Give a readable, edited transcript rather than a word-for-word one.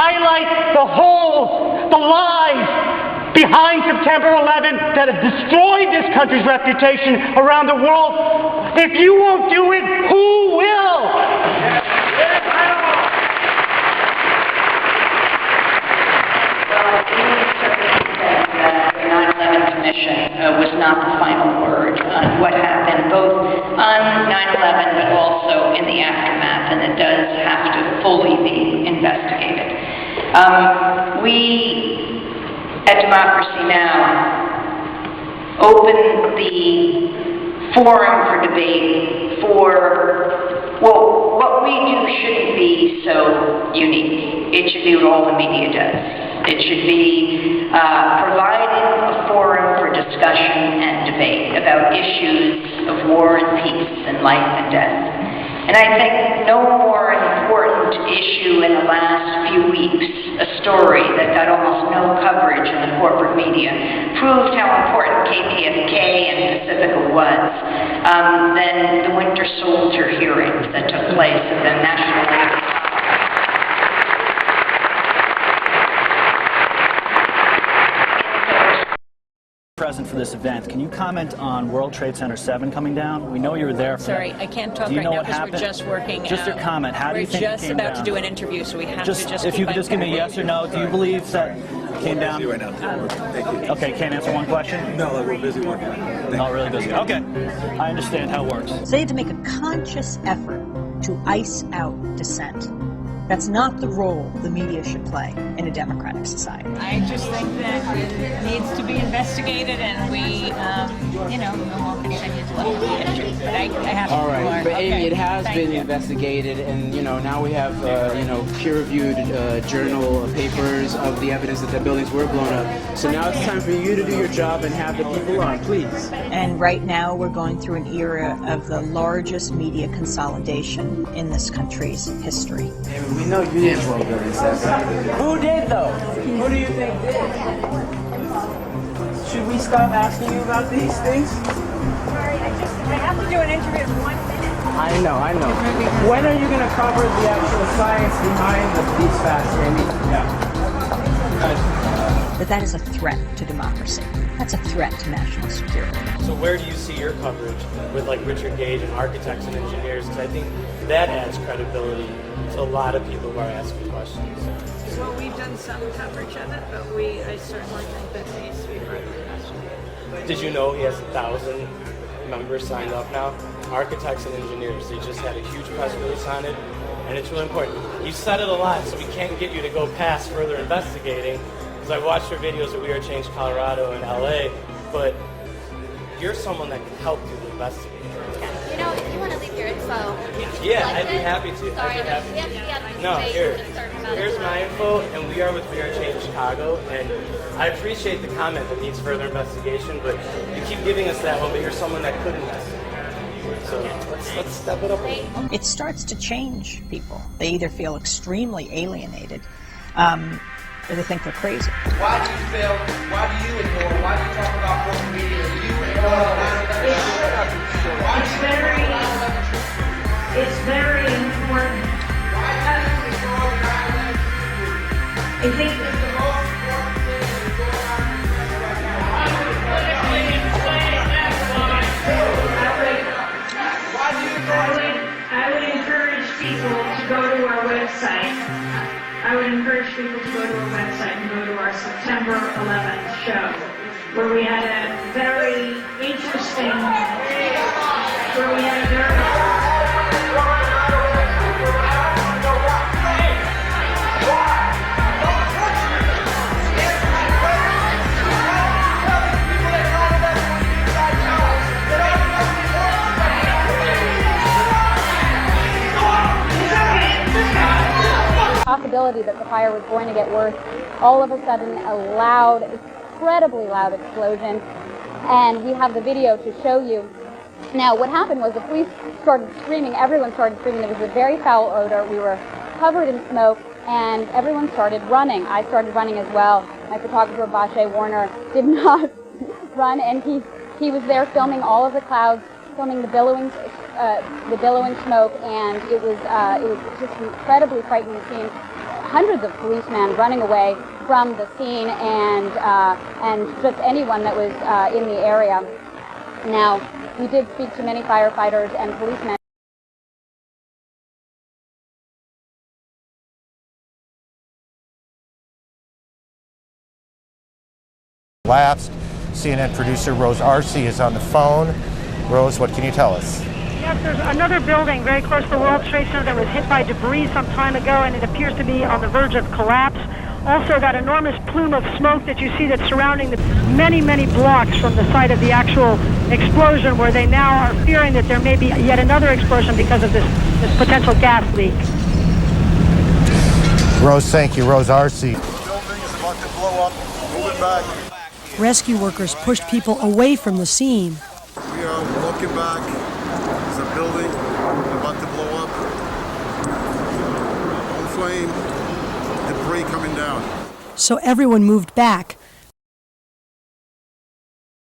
highlight the holes, the lies behind September 11th that have destroyed this country's reputation around the world. If you won't do it, who will? Was not the final word on what happened, both on 9/11 but also in the aftermath, and it does have to fully be investigated. We at Democracy Now! Open the forum for debate for, well, what we do shouldn't be so unique. It should be what all the media does. It should be providing a forum for discussion and debate about issues of war and peace and life and death. And I think no more important issue in the last few weeks, a story that got almost no coverage in the corporate media, proved how important KPFK and Pacifica was, than the Winter Soldier hearings that took place at the National present for this event. Can you comment on World Trade Center 7 coming down? We know you were there for Sorry, I can't talk right now because we're just working. Just your comment. How do you think it came down? We're just about to do an interview, so we have just, to just... If you could just give me a yes or no, do you believe that came down? Right now. Thank you. Okay, can't answer one question? No, we're busy working. Oh, really busy. Okay. I understand how it works. So they had to make a conscious effort to ice out dissent. That's not the role the media should play in a democratic society. I just think that it needs to be investigated, and we, will continue to look at the issue. But I have to... All right, but Amy, it has been investigated, and now we have peer-reviewed journal papers of the evidence that the buildings were blown up. So now it's time for you to do your job and have the people on, please. And right now we're going through an era of the largest media consolidation in this country's history. Amy, we know you didn't blow buildings. Who did, though? Who do you think did? Should we stop asking you about these things? Sorry, I have to do an interview in 1 minute. I know. When are you going to cover the actual science behind these facts, Amy? Yeah. But that is a threat to democracy. That's a threat to national security. So where do you see your coverage with like Richard Gage and architects and engineers? Because I think that adds credibility to a lot of people who are asking questions. Well, we've done some coverage of it, but I certainly think that needs to be further investigated. Did you know he has 1,000 members signed up now? Architects and engineers. They just had a huge press release on it, and it's really important. You said it a lot, so we can't get you to go past further investigating, because I watched your videos at We Are Change Colorado and LA, but you're someone that can help do the investigating. If you want to leave your info. Yeah, I'd be happy to. No, here's my info, and we are with We Are Change Chicago, and I appreciate the comment that needs further investigation, but you keep giving us that one, but you're someone that could investigate. So let's step it up a little. It starts to change people. They either feel extremely alienated, or they think they're crazy. Why do you ignore? Why do you talk about corporate media? You ignore It's very important. I think the most important thing is going on right now. I would encourage people to go to our website. I would encourage people to go to our website and go to our September 11th show, where we had a very interesting, possibility that the fire was going to get worse. All of a sudden, a loud, incredibly loud explosion, and we have the video to show you. Now, what happened was the police started screaming, everyone started screaming, there was a very foul odor, we were covered in smoke, and everyone started running. I started running as well. My photographer, Bashe Warner, did not run, and he was there filming all of the clouds, filming the billowing smoke, and it was just an incredibly frightening scene. hundreds of policemen running away from the scene and just anyone that was in the area. Now, we did speak to many firefighters and policemen. Lapsed. CNN producer Rose Arce is on the phone. Rose, what can you tell us? Yes, there's another building very close to the World Trade Center that was hit by debris some time ago, and it appears to be on the verge of collapse. Also, that enormous plume of smoke that you see that's surrounding the many blocks from the site of the actual explosion, where they now are fearing that there may be yet another explosion because of this potential gas leak. Rose, thank you. Rose Arce. The building is about to blow up. Moving back. Rescue workers pushed people away from the scene. We are walking back. There's a building about to blow up. On flame. Debris coming down. So everyone moved back,